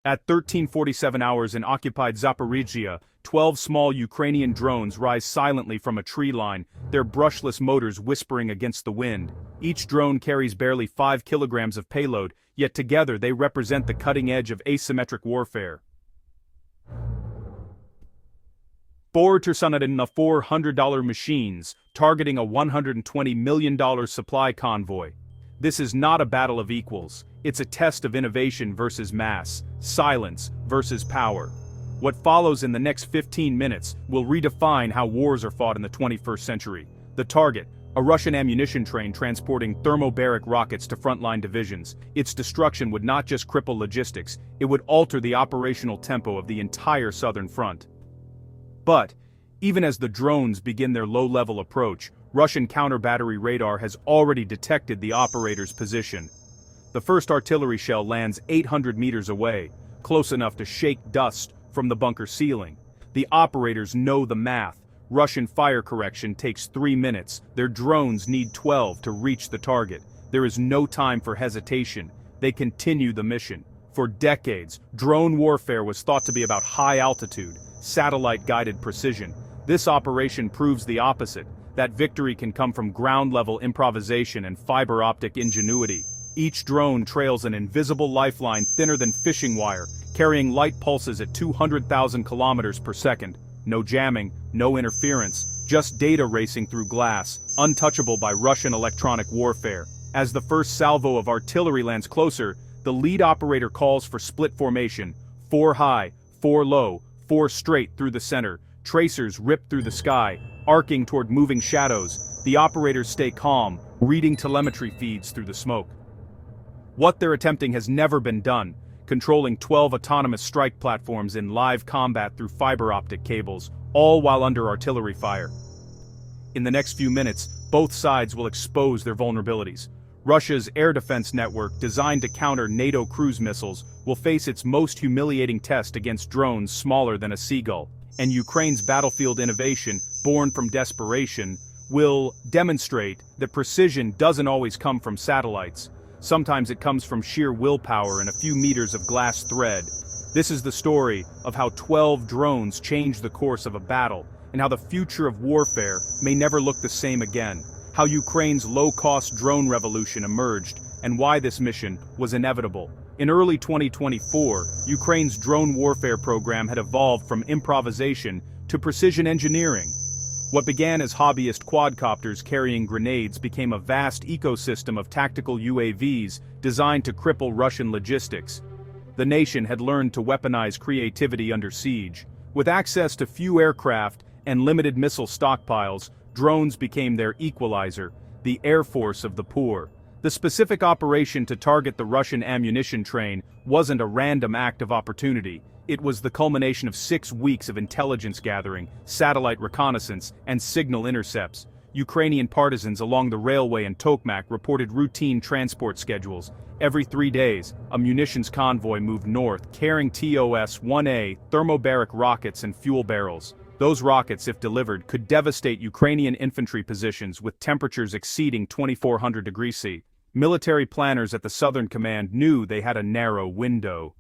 At 13:47 hours in occupied Zaporizhzhia, 12 small Ukrainian drones rise silently from a tree line, their brushless motors whispering against the wind. Each drone carries barely 5 kilograms of payload, yet together they represent the cutting edge of asymmetric warfare. Four $400 machines, targeting a $120 million supply convoy. This is not a battle of equals, it's a test of innovation versus mass, silence versus power. What follows in the next 15 minutes will redefine how wars are fought in the 21st century. The target, a Russian ammunition train transporting thermobaric rockets to frontline divisions. Its destruction would not just cripple logistics, it would alter the operational tempo of the entire southern front. But, even as the drones begin their low-level approach, Russian counter-battery radar has already detected the operator's position. The first artillery shell lands 800 meters away, close enough to shake dust from the bunker ceiling. The operators know the math. Russian fire correction takes 3 minutes. Their drones need 12 to reach the target. There is no time for hesitation. They continue the mission. For decades, drone warfare was thought to be about high altitude, satellite-guided precision. This operation proves the opposite, that victory can come from ground-level improvisation and fiber-optic ingenuity. Each drone trails an invisible lifeline thinner than fishing wire, carrying light pulses at 200,000 kilometers per second. No jamming, no interference, just data racing through glass, untouchable by Russian electronic warfare. As the first salvo of artillery lands closer, the lead operator calls for split formation, 4 high, 4 low, 4 straight through the center. Tracers rip through the sky, arcing toward moving shadows. The operators stay calm, reading telemetry feeds through the smoke. What they're attempting has never been done, controlling 12 autonomous strike platforms in live combat through fiber-optic cables, all while under artillery fire. In the next few minutes, both sides will expose their vulnerabilities. Russia's air defense network, designed to counter NATO cruise missiles, will face its most humiliating test against drones smaller than a seagull. And Ukraine's battlefield innovation, born from desperation, will demonstrate that precision doesn't always come from satellites. Sometimes it comes from sheer willpower and a few meters of glass thread. This is the story of how 12 drones changed the course of a battle, and how the future of warfare may never look the same again. How Ukraine's low-cost drone revolution emerged, and why this mission was inevitable. In early 2024, Ukraine's drone warfare program had evolved from improvisation to precision engineering. What began as hobbyist quadcopters carrying grenades became a vast ecosystem of tactical UAVs designed to cripple Russian logistics. The nation had learned to weaponize creativity under siege. With access to few aircraft and limited missile stockpiles, drones became their equalizer, the Air Force of the poor. The specific operation to target the Russian ammunition train wasn't a random act of opportunity. It was the culmination of 6 weeks of intelligence gathering, satellite reconnaissance, and signal intercepts. Ukrainian partisans along the railway in Tokmak reported routine transport schedules. Every 3 days, a munitions convoy moved north, carrying TOS-1A, thermobaric rockets and fuel barrels. Those rockets, if delivered, could devastate Ukrainian infantry positions with temperatures exceeding 2400 degrees C. Military planners at the Southern Command knew they had a narrow window.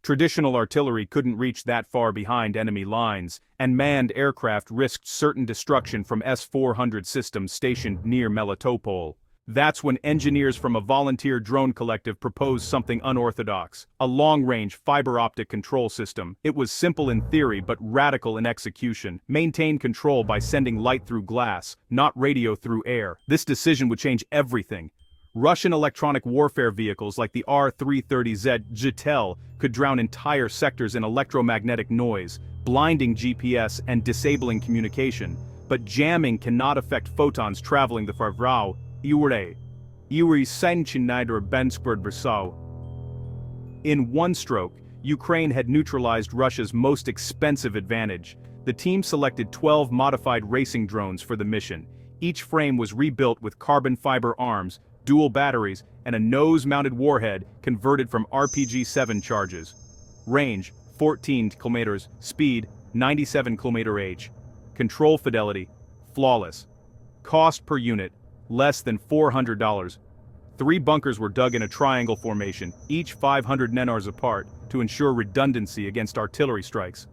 Traditional artillery couldn't reach that far behind enemy lines, and manned aircraft risked certain destruction from S-400 systems stationed near Melitopol. That's when engineers from a volunteer drone collective proposed something unorthodox, a long-range fiber-optic control system. It was simple in theory but radical in execution. Maintain control by sending light through glass, not radio through air. This decision would change everything. Russian electronic warfare vehicles like the R-330Z JTEL could drown entire sectors in electromagnetic noise, blinding GPS and disabling communication. But jamming cannot affect photons traveling the Farvrau. In one stroke, Ukraine had neutralized Russia's most expensive advantage. The team selected 12 modified racing drones for the mission. Each frame was rebuilt with carbon fiber arms, dual batteries, and a nose-mounted warhead converted from RPG-7 charges. Range, 14 km, speed, 97 km/h. Control fidelity, flawless. Cost per unit, less than $400. 3 bunkers were dug in a triangle formation, each 500 nenars apart, to ensure redundancy against artillery strikes.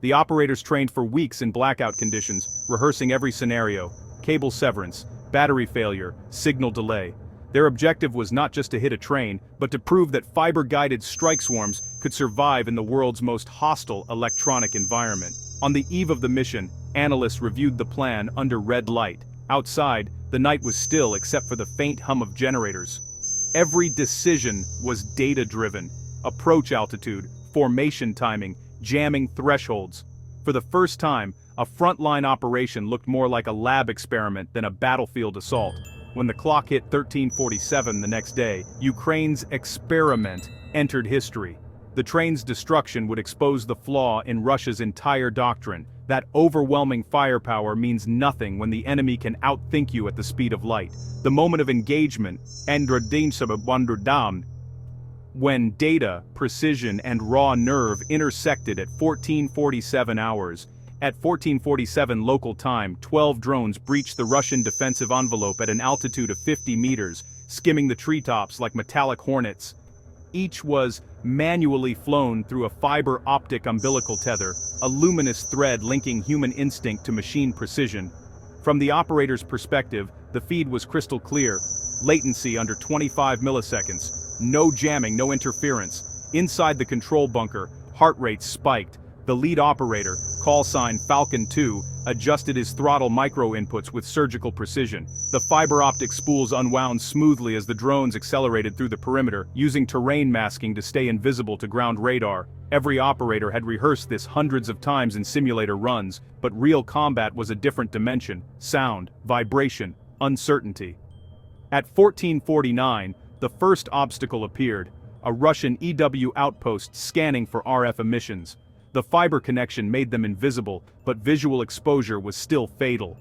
The operators trained for weeks in blackout conditions, rehearsing every scenario: cable severance, battery failure, signal delay. Their objective was not just to hit a train, but to prove that fiber-guided strike swarms could survive in the world's most hostile electronic environment. On the eve of the mission, analysts reviewed the plan under red light. Outside, the night was still except for the faint hum of generators. Every decision was data-driven: approach altitude, formation timing, jamming thresholds. For the first time, a frontline operation looked more like a lab experiment than a battlefield assault. When the clock hit 13:47 the next day, Ukraine's experiment entered history. The train's destruction would expose the flaw in Russia's entire doctrine: that overwhelming firepower means nothing when the enemy can outthink you at the speed of light. The moment of engagement, when data, precision, and raw nerve intersected at 14:47 hours. At 14:47 local time, 12 drones breached the Russian defensive envelope at an altitude of 50 meters, skimming the treetops like metallic hornets. Each was manually flown through a fiber-optic umbilical tether, a luminous thread linking human instinct to machine precision. From the operator's perspective, the feed was crystal clear: latency under 25 milliseconds, no jamming, no interference. Inside the control bunker, heart rate spiked. The lead operator, call sign Falcon 2, adjusted his throttle micro inputs with surgical precision. The fiber optic spools unwound smoothly as the drones accelerated through the perimeter, using terrain masking to stay invisible to ground radar. Every operator had rehearsed this hundreds of times in simulator runs, but real combat was a different dimension: sound, vibration, uncertainty. At 14:49, the first obstacle appeared: a Russian EW outpost scanning for RF emissions. The fiber connection made them invisible, but visual exposure was still fatal.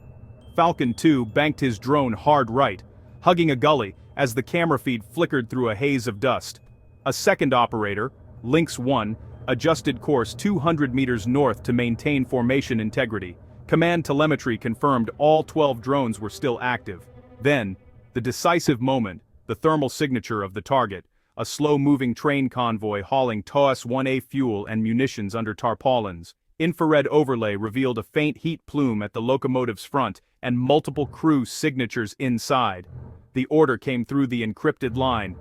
Falcon 2 banked his drone hard right, hugging a gully as the camera feed flickered through a haze of dust. A second operator, Lynx 1, adjusted course 200 meters north to maintain formation integrity. Command telemetry confirmed all 12 drones were still active. Then, the decisive moment: the thermal signature of the target. A slow-moving train convoy hauling TOS-1A fuel and munitions under tarpaulins. Infrared overlay revealed a faint heat plume at the locomotive's front and multiple crew signatures inside. The order came through the encrypted line: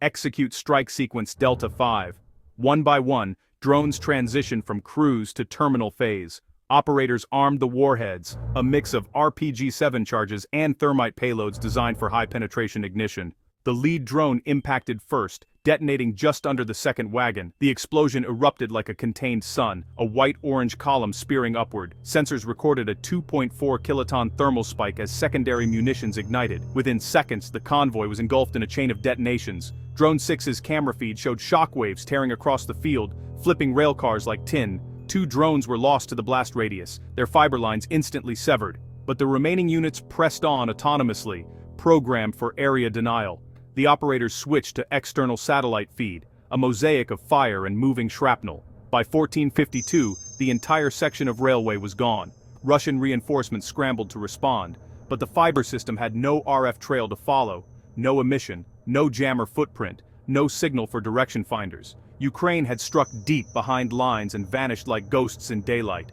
execute strike sequence Delta 5. One by one, drones transitioned from cruise to terminal phase. Operators armed the warheads, a mix of RPG-7 charges and thermite payloads designed for high-penetration ignition. The lead drone impacted first, detonating just under the second wagon. The explosion erupted like a contained sun, a white-orange column spearing upward. Sensors recorded a 2.4 kiloton thermal spike as secondary munitions ignited. Within seconds, the convoy was engulfed in a chain of detonations. Drone 6's camera feed showed shockwaves tearing across the field, flipping railcars like tin. 2 drones were lost to the blast radius, their fiber lines instantly severed. But the remaining units pressed on autonomously, programmed for area denial. The operators switched to external satellite feed, a mosaic of fire and moving shrapnel. By 14:52, the entire section of railway was gone. Russian reinforcements scrambled to respond, but the fiber system had no RF trail to follow, no emission, no jammer footprint, no signal for direction finders. Ukraine had struck deep behind lines and vanished like ghosts in daylight.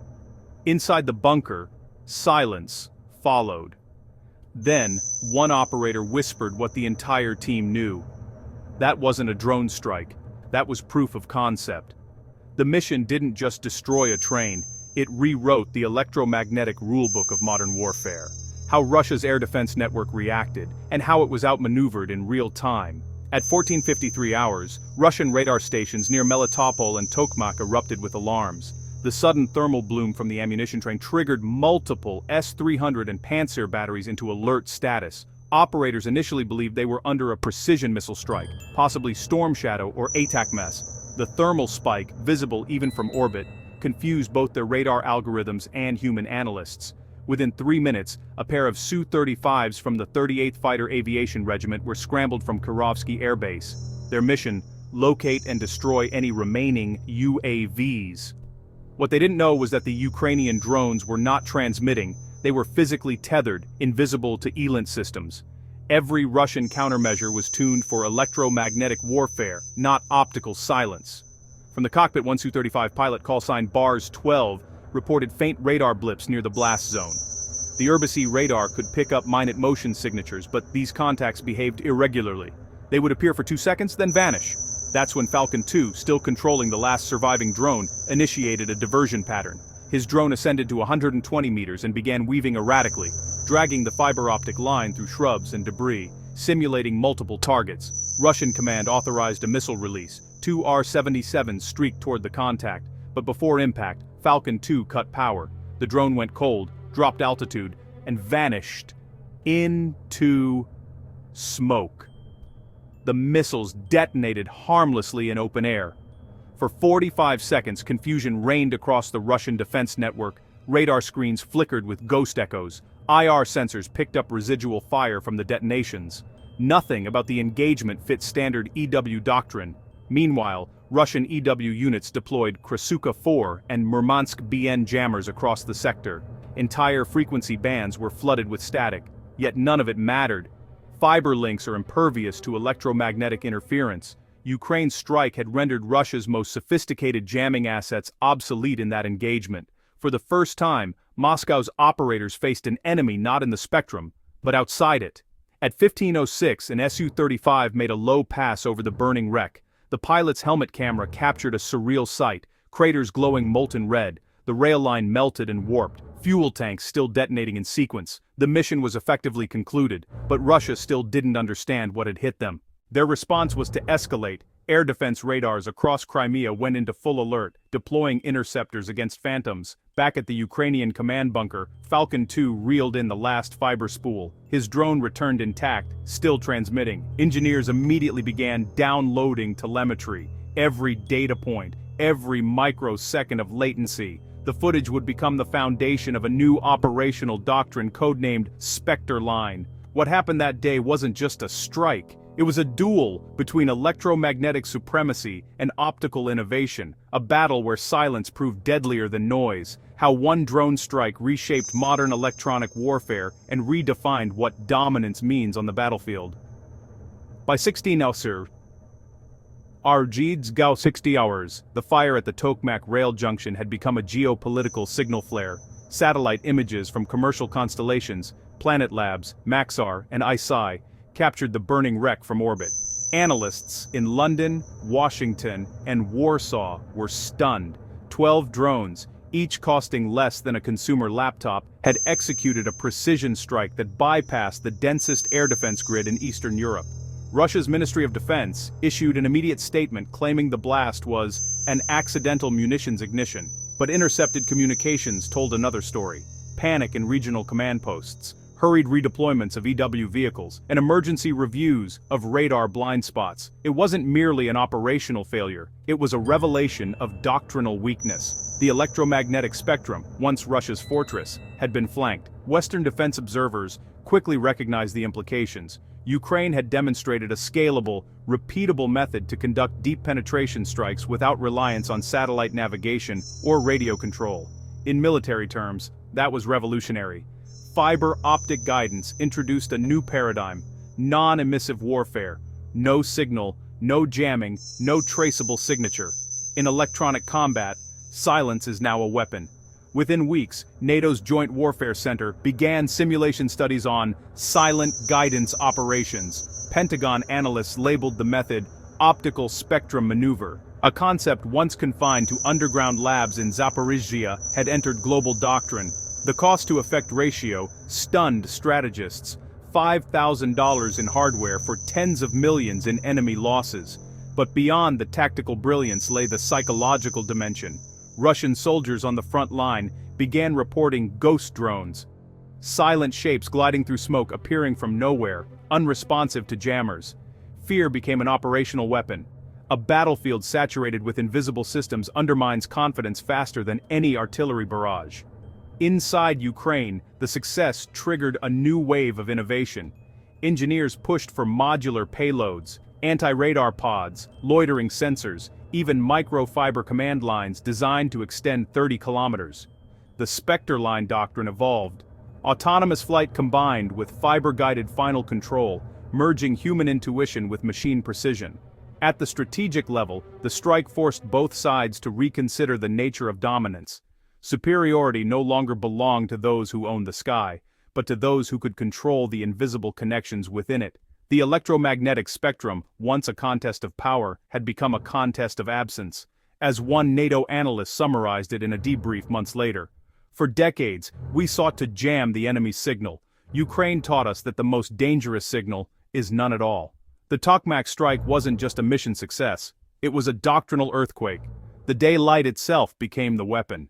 Inside the bunker, silence followed. Then, one operator whispered what the entire team knew. That wasn't a drone strike. That was proof of concept. The mission didn't just destroy a train, it rewrote the electromagnetic rulebook of modern warfare. How Russia's air defense network reacted, and how it was outmaneuvered in real time. At 14:53 hours, Russian radar stations near Melitopol and Tokmak erupted with alarms. The sudden thermal bloom from the ammunition train triggered multiple S-300 and Pantsir batteries into alert status. Operators initially believed they were under a precision missile strike, possibly Storm Shadow or ATAC-MES. The thermal spike, visible even from orbit, confused both their radar algorithms and human analysts. Within 3 minutes, a pair of Su-35s from the 38th Fighter Aviation Regiment were scrambled from Kirovsky Air Base. Their mission: locate and destroy any remaining UAVs. What they didn't know was that the Ukrainian drones were not transmitting, they were physically tethered, invisible to ELINT systems. Every Russian countermeasure was tuned for electromagnetic warfare, not optical silence. From the cockpit, one Su-35 pilot call sign Bars 12 reported faint radar blips near the blast zone. The Urbisi radar could pick up minute motion signatures, but these contacts behaved irregularly. They would appear for 2 seconds, then vanish. That's when Falcon 2, still controlling the last surviving drone, initiated a diversion pattern. His drone ascended to 120 meters and began weaving erratically, dragging the fiber-optic line through shrubs and debris, simulating multiple targets. Russian command authorized a missile release. 2 R-77s streaked toward the contact, but before impact, Falcon 2 cut power. The drone went cold, dropped altitude, and vanished into smoke. The missiles detonated harmlessly in open air. For 45 seconds, confusion reigned across the Russian defense network. Radar screens flickered with ghost echoes. IR sensors picked up residual fire from the detonations. Nothing about the engagement fit standard EW doctrine. Meanwhile, Russian EW units deployed Krasuka-4 and Murmansk-BN jammers across the sector. Entire frequency bands were flooded with static, yet none of it mattered. Fiber links are impervious to electromagnetic interference. Ukraine's strike had rendered Russia's most sophisticated jamming assets obsolete in that engagement. For the first time, Moscow's operators faced an enemy not in the spectrum, but outside it. At 15:06, an Su-35 made a low pass over the burning wreck. The pilot's helmet camera captured a surreal sight, craters glowing molten red, the rail line melted and warped, fuel tanks still detonating in sequence. The mission was effectively concluded, but Russia still didn't understand what had hit them. Their response was to escalate. Air defense radars across Crimea went into full alert, deploying interceptors against phantoms. Back at the Ukrainian command bunker, Falcon 2 reeled in the last fiber spool. His drone returned intact, still transmitting. Engineers immediately began downloading telemetry. Every data point, every microsecond of latency. The footage would become the foundation of a new operational doctrine codenamed Spectre Line. What happened that day wasn't just a strike. It was a duel between electromagnetic supremacy and optical innovation, a battle where silence proved deadlier than noise, how one drone strike reshaped modern electronic warfare and redefined what dominance means on the battlefield. By 16:00, Arjids Gao 60 hours, the fire at the Tokmak rail junction had become a geopolitical signal flare. Satellite images from commercial constellations, Planet Labs, Maxar, and ISI, captured the burning wreck from orbit. Analysts in London, Washington, and Warsaw were stunned. 12 drones, each costing less than a consumer laptop, had executed a precision strike that bypassed the densest air defense grid in Eastern Europe. Russia's Ministry of Defense issued an immediate statement claiming the blast was an accidental munitions ignition, but intercepted communications told another story. Panic in regional command posts, hurried redeployments of EW vehicles, and emergency reviews of radar blind spots. It wasn't merely an operational failure, it was a revelation of doctrinal weakness. The electromagnetic spectrum, once Russia's fortress, had been flanked. Western defense observers quickly recognized the implications. Ukraine had demonstrated a scalable, repeatable method to conduct deep penetration strikes without reliance on satellite navigation or radio control. In military terms, that was revolutionary. Fiber-optic guidance introduced a new paradigm: non-emissive warfare. No signal, no jamming, no traceable signature. In electronic combat, silence is now a weapon. Within weeks, NATO's Joint Warfare Center began simulation studies on silent guidance operations. Pentagon analysts labeled the method optical spectrum maneuver. A concept once confined to underground labs in Zaporizhzhia had entered global doctrine. The cost-to-effect ratio stunned strategists. $5,000 in hardware for tens of millions in enemy losses. But beyond the tactical brilliance lay the psychological dimension. Russian soldiers on the front line began reporting ghost drones. Silent shapes gliding through smoke appearing from nowhere, unresponsive to jammers. Fear became an operational weapon. A battlefield saturated with invisible systems undermines confidence faster than any artillery barrage. Inside Ukraine, the success triggered a new wave of innovation. Engineers pushed for modular payloads, anti-radar pods, loitering sensors, even microfiber command lines designed to extend 30 kilometers. The Spectre Line doctrine evolved. Autonomous flight combined with fiber-guided final control, merging human intuition with machine precision. At the strategic level, the strike forced both sides to reconsider the nature of dominance. Superiority no longer belonged to those who owned the sky, but to those who could control the invisible connections within it. The electromagnetic spectrum, once a contest of power, had become a contest of absence, as one NATO analyst summarized it in a debrief months later. For decades, we sought to jam the enemy's signal. Ukraine taught us that the most dangerous signal is none at all. The Tokmak strike wasn't just a mission success, it was a doctrinal earthquake. The daylight itself became the weapon.